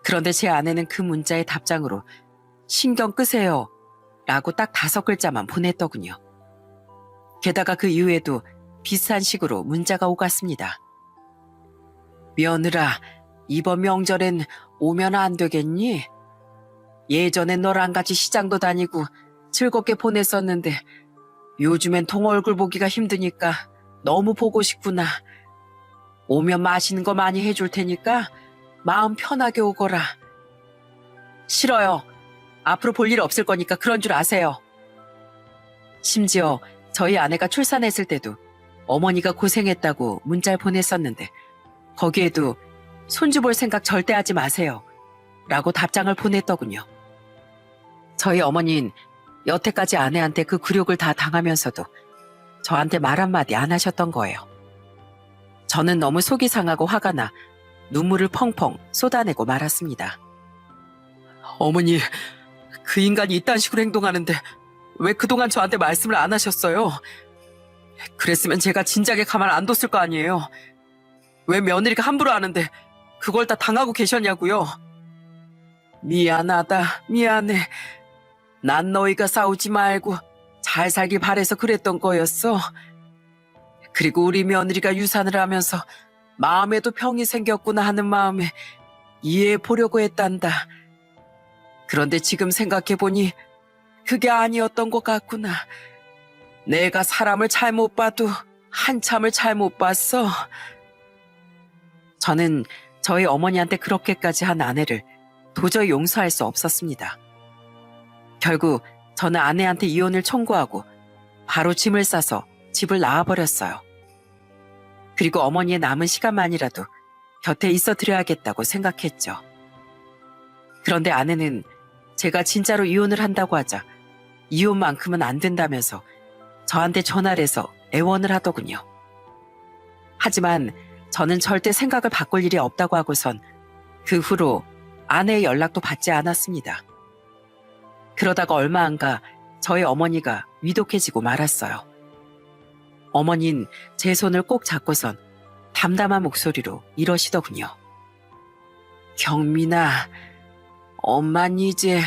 그런데 제 아내는 그 문자의 답장으로 신경 끄세요 라고 딱 5글자만 보냈더군요. 게다가 그 이후에도 비슷한 식으로 문자가 오갔습니다. 며느라, 이번 명절엔 오면 안 되겠니? 예전엔 너랑 같이 시장도 다니고 즐겁게 보냈었는데 요즘엔 통 얼굴 보기가 힘드니까 너무 보고 싶구나. 오면 맛있는 거 많이 해줄 테니까 마음 편하게 오거라. 싫어요. 앞으로 볼 일 없을 거니까 그런 줄 아세요. 심지어 저희 아내가 출산했을 때도 어머니가 고생했다고 문자를 보냈었는데 거기에도 손주 볼 생각 절대 하지 마세요 라고 답장을 보냈더군요. 저희 어머니는 여태까지 아내한테 그 굴욕을 다 당하면서도 저한테 말 한마디 안 하셨던 거예요. 저는 너무 속이 상하고 화가 나 눈물을 펑펑 쏟아내고 말았습니다. 어머니, 그 인간이 이딴 식으로 행동하는데 왜 그동안 저한테 말씀을 안 하셨어요? 그랬으면 제가 진작에 가만 안 뒀을 거 아니에요. 왜 며느리가 함부로 하는데 그걸 다 당하고 계셨냐고요. 미안하다, 미안해. 난 너희가 싸우지 말고 잘 살길 바래서 그랬던 거였어. 그리고 우리 며느리가 유산을 하면서 마음에도 병이 생겼구나 하는 마음에 이해해 보려고 했단다. 그런데 지금 생각해보니 그게 아니었던 것 같구나. 내가 사람을 잘못 봐도 한참을 잘못 봤어. 저는 저희 어머니한테 그렇게까지 한 아내를 도저히 용서할 수 없었습니다. 결국 저는 아내한테 이혼을 청구하고 바로 짐을 싸서 집을 나와버렸어요. 그리고 어머니의 남은 시간만이라도 곁에 있어 드려야겠다고 생각했죠. 그런데 아내는 제가 진짜로 이혼을 한다고 하자 이혼만큼은 안 된다면서 저한테 전화를 해서 애원을 하더군요. 하지만 저는 절대 생각을 바꿀 일이 없다고 하고선 그 후로 아내의 연락도 받지 않았습니다. 그러다가 얼마 안 가 저희 어머니가 위독해지고 말았어요. 어머니는 제 손을 꼭 잡고선 담담한 목소리로 이러시더군요. 경민아, 엄만 이제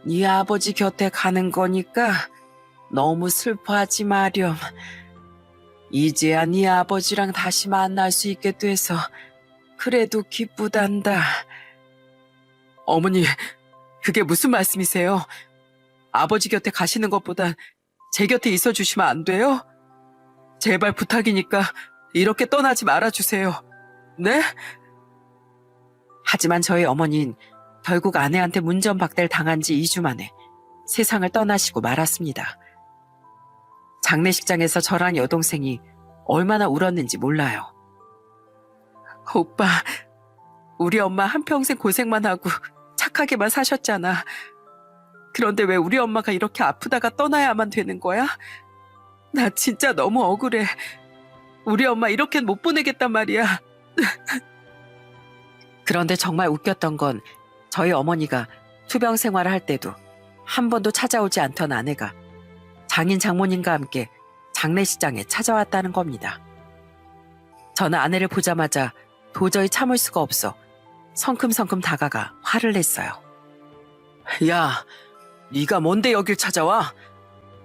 네 아버지 곁에 가는 거니까 너무 슬퍼하지 마렴. 이제야 네 아버지랑 다시 만날 수 있게 돼서 그래도 기쁘단다. 어머니, 그게 무슨 말씀이세요? 아버지 곁에 가시는 것보단 제 곁에 있어 주시면 안 돼요? 제발 부탁이니까 이렇게 떠나지 말아주세요. 네? 하지만 저희 어머니는 결국 아내한테 문전박대를 당한 지 2주 만에 세상을 떠나시고 말았습니다. 장례식장에서 저랑 여동생이 얼마나 울었는지 몰라요. 오빠, 우리 엄마 한평생 고생만 하고 착하게만 사셨잖아. 그런데 왜 우리 엄마가 이렇게 아프다가 떠나야만 되는 거야? 나 진짜 너무 억울해. 우리 엄마 이렇게는 못 보내겠단 말이야. 그런데 정말 웃겼던 건 저희 어머니가 투병 생활을 할 때도 한 번도 찾아오지 않던 아내가 장인 장모님과 함께 장례식장에 찾아왔다는 겁니다. 저는 아내를 보자마자 도저히 참을 수가 없어 성큼성큼 다가가 화를 냈어요. 야, 네가 뭔데 여길 찾아와?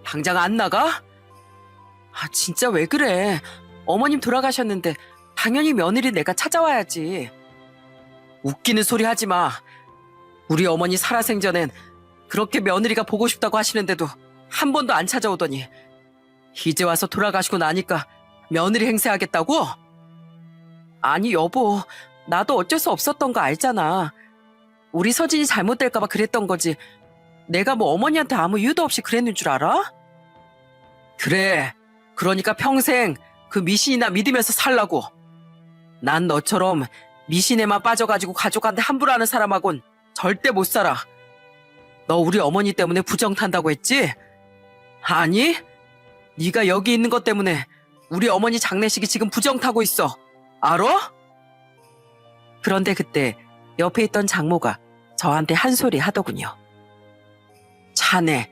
당장 안 나가? 아, 진짜 왜 그래? 어머님 돌아가셨는데 당연히 며느리 내가 찾아와야지. 웃기는 소리 하지 마. 우리 어머니 살아생전엔 그렇게 며느리가 보고 싶다고 하시는데도 한 번도 안 찾아오더니 이제 와서 돌아가시고 나니까 며느리 행세하겠다고? 아니 여보, 나도 어쩔 수 없었던 거 알잖아. 우리 서진이 잘못될까 봐 그랬던 거지. 내가 뭐 어머니한테 아무 이유도 없이 그랬는 줄 알아? 그래, 그러니까 평생 그 미신이나 믿으면서 살라고. 난 너처럼 미신에만 빠져가지고 가족한테 함부로 하는 사람하곤 절대 못 살아. 너 우리 어머니 때문에 부정 탄다고 했지? 아니, 네가 여기 있는 것 때문에 우리 어머니 장례식이 지금 부정 타고 있어. 알아? 그런데 그때 옆에 있던 장모가 저한테 한 소리 하더군요. 자네,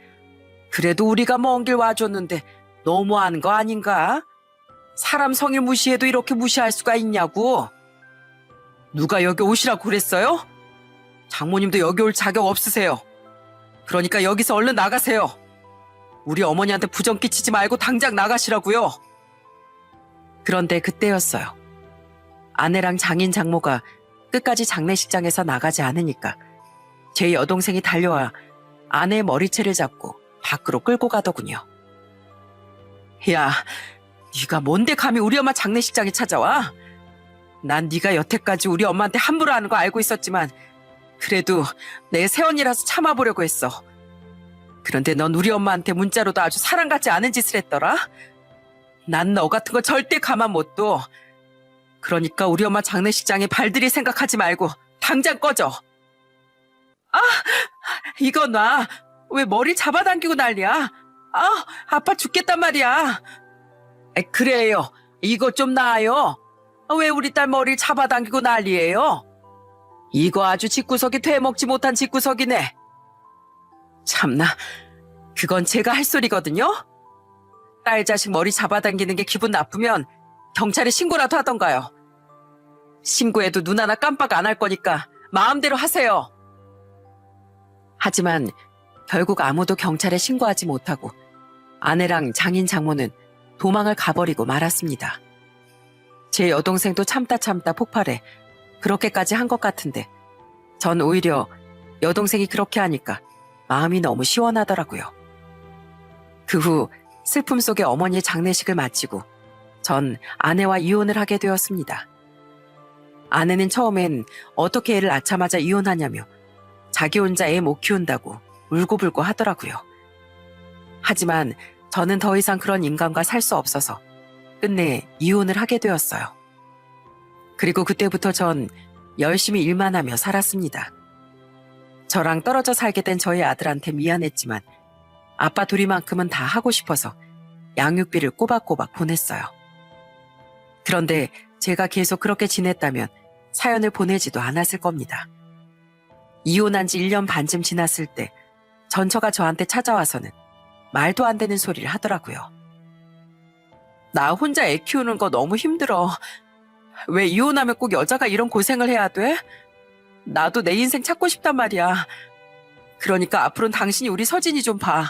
그래도 우리가 먼 길 와줬는데 너무한 거 아닌가? 사람 성일 무시해도 이렇게 무시할 수가 있냐고? 누가 여기 오시라고 그랬어요? 장모님도 여기 올 자격 없으세요. 그러니까 여기서 얼른 나가세요. 우리 어머니한테 부정 끼치지 말고 당장 나가시라고요. 그런데 그때였어요. 아내랑 장인 장모가 끝까지 장례식장에서 나가지 않으니까 제 여동생이 달려와 아내의 머리채를 잡고 밖으로 끌고 가더군요. 야, 네가 뭔데 감히 우리 엄마 장례식장에 찾아와? 난 네가 여태까지 우리 엄마한테 함부로 하는 거 알고 있었지만 그래도 내 새언니라서 참아보려고 했어. 그런데 넌 우리 엄마한테 문자로도 아주 사랑 같지 않은 짓을 했더라? 난 너 같은 거 절대 가만 못 둬. 그러니까 우리 엄마 장례식장에 발들일 생각하지 말고 당장 꺼져. 아, 이거 놔. 왜 머리 잡아당기고 난리야? 아, 아파 죽겠단 말이야. 그래요. 이거 좀 나아요. 왜 우리 딸 머리를 잡아당기고 난리예요? 이거 아주 집구석이 되먹지 못한 집구석이네. 참나, 그건 제가 할 소리거든요. 딸 자식 머리 잡아당기는 게 기분 나쁘면 경찰에 신고라도 하던가요. 신고해도 눈 하나 깜빡 안 할 거니까 마음대로 하세요. 하지만 결국 아무도 경찰에 신고하지 못하고 아내랑 장인 장모는 도망을 가버리고 말았습니다. 제 여동생도 참다 폭발해 그렇게까지 한 것 같은데 전 오히려 여동생이 그렇게 하니까 마음이 너무 시원하더라고요. 그 후 슬픔 속에 어머니의 장례식을 마치고 전 아내와 이혼을 하게 되었습니다. 아내는 처음엔 어떻게 애를 낳자마자 이혼하냐며 자기 혼자 애 못 키운다고 울고불고 하더라고요. 하지만 저는 더 이상 그런 인간과 살 수 없어서 끝내 이혼을 하게 되었어요. 그리고 그때부터 전 열심히 일만 하며 살았습니다. 저랑 떨어져 살게 된 저희 아들한테 미안했지만 아빠 둘이만큼은 다 하고 싶어서 양육비를 꼬박꼬박 보냈어요. 그런데 제가 계속 그렇게 지냈다면 사연을 보내지도 않았을 겁니다. 이혼한 지 1년 반쯤 지났을 때 전처가 저한테 찾아와서는 말도 안 되는 소리를 하더라고요. 나 혼자 애 키우는 거 너무 힘들어. 왜 이혼하면 꼭 여자가 이런 고생을 해야 돼? 나도 내 인생 찾고 싶단 말이야. 그러니까 앞으로는 당신이 우리 서진이 좀 봐.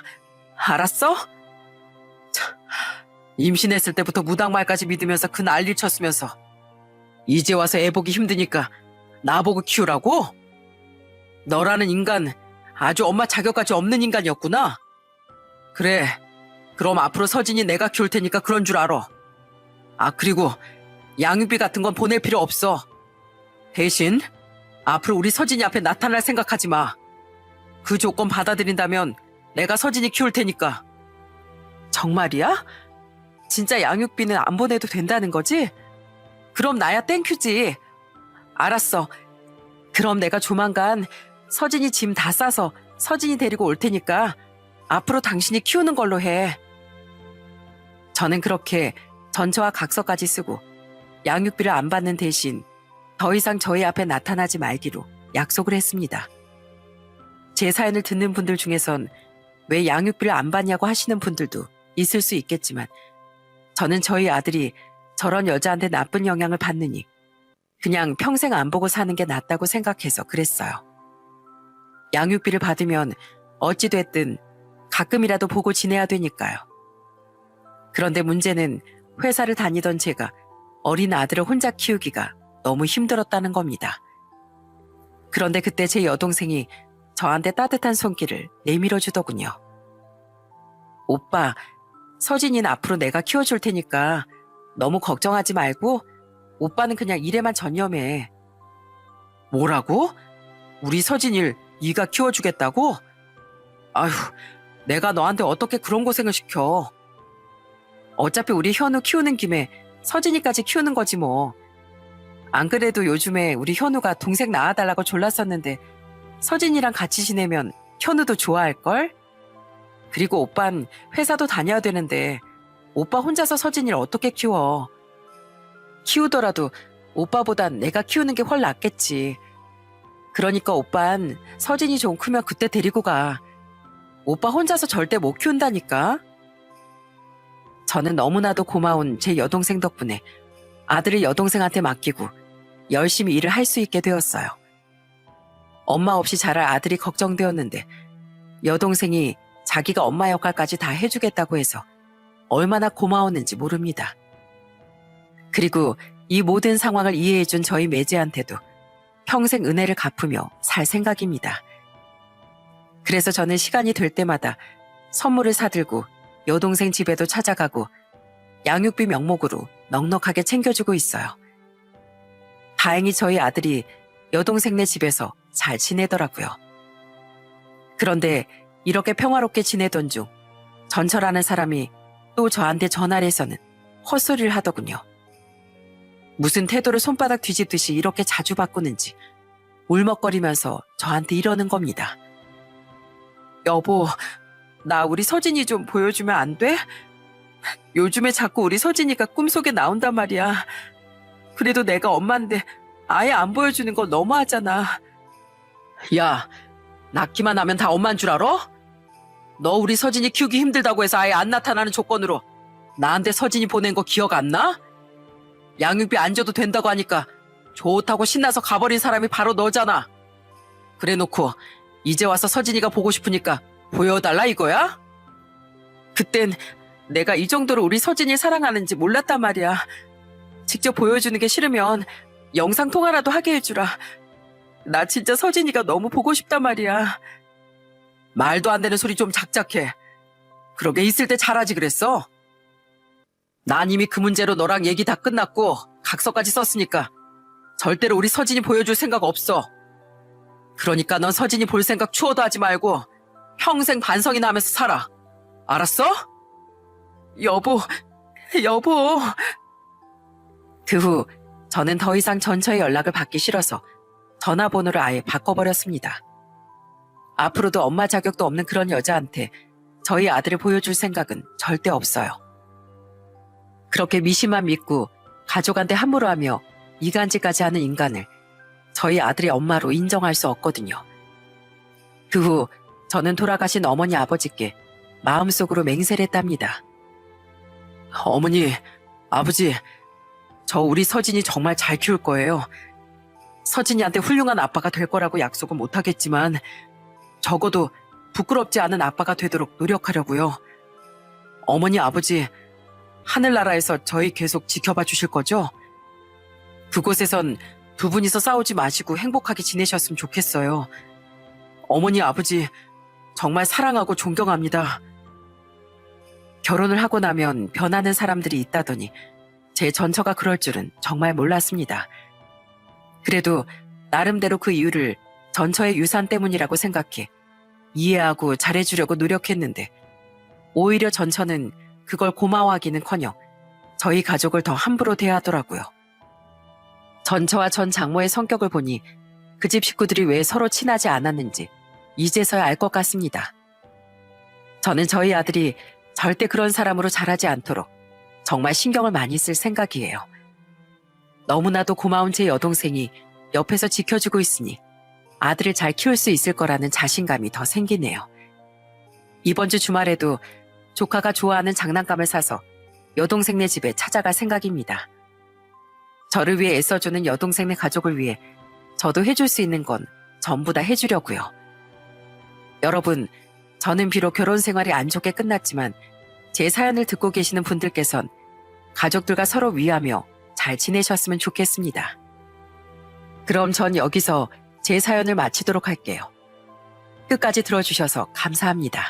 알았어? 임신했을 때부터 무당말까지 믿으면서 그 난리를 쳤으면서 이제 와서 애 보기 힘드니까 나보고 키우라고? 너라는 인간 아주 엄마 자격까지 없는 인간이었구나. 그래, 그럼 앞으로 서진이 내가 키울 테니까 그런 줄 알아. 아, 그리고 양육비 같은 건 보낼 필요 없어. 대신 앞으로 우리 서진이 앞에 나타날 생각하지 마. 그 조건 받아들인다면 내가 서진이 키울 테니까. 정말이야? 진짜 양육비는 안 보내도 된다는 거지? 그럼 나야 땡큐지. 알았어. 그럼 내가 조만간 서진이 짐 다 싸서 서진이 데리고 올 테니까 앞으로 당신이 키우는 걸로 해. 저는 그렇게 전처와 각서까지 쓰고 양육비를 안 받는 대신 더 이상 저희 앞에 나타나지 말기로 약속을 했습니다. 제 사연을 듣는 분들 중에선 왜 양육비를 안 받냐고 하시는 분들도 있을 수 있겠지만 저는 저희 아들이 저런 여자한테 나쁜 영향을 받느니 그냥 평생 안 보고 사는 게 낫다고 생각해서 그랬어요. 양육비를 받으면 어찌됐든 가끔이라도 보고 지내야 되니까요. 그런데 문제는 회사를 다니던 제가 어린 아들을 혼자 키우기가 너무 힘들었다는 겁니다. 그런데 그때 제 여동생이 저한테 따뜻한 손길을 내밀어 주더군요. 오빠, 서진이는 앞으로 내가 키워줄 테니까 너무 걱정하지 말고 오빠는 그냥 일에만 전념해. 뭐라고? 우리 서진이를 네가 키워주겠다고? 아휴, 내가 너한테 어떻게 그런 고생을 시켜. 어차피 우리 현우 키우는 김에 서진이까지 키우는 거지 뭐. 안 그래도 요즘에 우리 현우가 동생 낳아달라고 졸랐었는데 서진이랑 같이 지내면 현우도 좋아할걸? 그리고 오빤 회사도 다녀야 되는데 오빠 혼자서 서진이를 어떻게 키워. 키우더라도 오빠보단 내가 키우는 게 훨 낫겠지. 그러니까 오빤 서진이 좀 크면 그때 데리고 가. 오빠 혼자서 절대 못 키운다니까. 저는 너무나도 고마운 제 여동생 덕분에 아들을 여동생한테 맡기고 열심히 일을 할 수 있게 되었어요. 엄마 없이 자랄 아들이 걱정되었는데 여동생이 자기가 엄마 역할까지 다 해주겠다고 해서 얼마나 고마웠는지 모릅니다. 그리고 이 모든 상황을 이해해준 저희 매제한테도 평생 은혜를 갚으며 살 생각입니다. 그래서 저는 시간이 될 때마다 선물을 사들고 여동생 집에도 찾아가고 양육비 명목으로 넉넉하게 챙겨주고 있어요. 다행히 저희 아들이 여동생네 집에서 잘 지내더라고요. 그런데 이렇게 평화롭게 지내던 중 전철하는 사람이 또 저한테 전화를 해서는 헛소리를 하더군요. 무슨 태도를 손바닥 뒤집듯이 이렇게 자주 바꾸는지 울먹거리면서 저한테 이러는 겁니다. 여보, 나 우리 서진이 좀 보여주면 안 돼? 요즘에 자꾸 우리 서진이가 꿈속에 나온단 말이야. 그래도 내가 엄마인데 아예 안 보여주는 거 너무하잖아. 야, 낳기만 하면 다 엄만 줄 알아? 너 우리 서진이 키우기 힘들다고 해서 아예 안 나타나는 조건으로 나한테 서진이 보낸 거 기억 안 나? 양육비 안 줘도 된다고 하니까 좋다고 신나서 가버린 사람이 바로 너잖아. 그래놓고 이제 와서 서진이가 보고 싶으니까 보여달라 이거야? 그땐 내가 이 정도로 우리 서진이 사랑하는지 몰랐단 말이야. 직접 보여주는 게 싫으면 영상통화라도 하게 해주라. 나 진짜 서진이가 너무 보고 싶단 말이야. 말도 안 되는 소리 좀 작작해. 그러게 있을 때 잘하지 그랬어. 난 이미 그 문제로 너랑 얘기 다 끝났고 각서까지 썼으니까 절대로 우리 서진이 보여줄 생각 없어. 그러니까 넌 서진이 볼 생각 추워도 하지 말고 평생 반성이나 하면서 살아. 알았어? 여보. 그 후 저는 더 이상 전처의 연락을 받기 싫어서 전화번호를 아예 바꿔버렸습니다. 앞으로도 엄마 자격도 없는 그런 여자한테 저희 아들을 보여줄 생각은 절대 없어요. 그렇게 미신만 믿고 가족한테 함부로 하며 이간질까지 하는 인간을 저희 아들의 엄마로 인정할 수 없거든요. 그 후 저는 돌아가신 어머니 아버지께 마음속으로 맹세를 했답니다. 어머니, 아버지, 저 우리 서진이 정말 잘 키울 거예요. 서진이한테 훌륭한 아빠가 될 거라고 약속은 못하겠지만 적어도 부끄럽지 않은 아빠가 되도록 노력하려고요. 어머니, 아버지, 하늘나라에서 저희 계속 지켜봐 주실 거죠? 그곳에선 두 분이서 싸우지 마시고 행복하게 지내셨으면 좋겠어요. 어머니, 아버지, 정말 사랑하고 존경합니다. 결혼을 하고 나면 변하는 사람들이 있다더니 제 전처가 그럴 줄은 정말 몰랐습니다. 그래도 나름대로 그 이유를 전처의 유산 때문이라고 생각해 이해하고 잘해주려고 노력했는데 오히려 전처는 그걸 고마워하기는커녕 저희 가족을 더 함부로 대하더라고요. 전처와 전 장모의 성격을 보니 그 집 식구들이 왜 서로 친하지 않았는지 이제서야 알 것 같습니다. 저는 저희 아들이 절대 그런 사람으로 자라지 않도록 정말 신경을 많이 쓸 생각이에요. 너무나도 고마운 제 여동생이 옆에서 지켜주고 있으니 아들을 잘 키울 수 있을 거라는 자신감이 더 생기네요. 이번 주 주말에도 조카가 좋아하는 장난감을 사서 여동생네 집에 찾아갈 생각입니다. 저를 위해 애써주는 여동생네 가족을 위해 저도 해줄 수 있는 건 전부 다 해주려고요. 여러분, 저는 비록 결혼 생활이 안 좋게 끝났지만 제 사연을 듣고 계시는 분들께선 가족들과 서로 위하며 잘 지내셨으면 좋겠습니다. 그럼 전 여기서 제 사연을 마치도록 할게요. 끝까지 들어주셔서 감사합니다.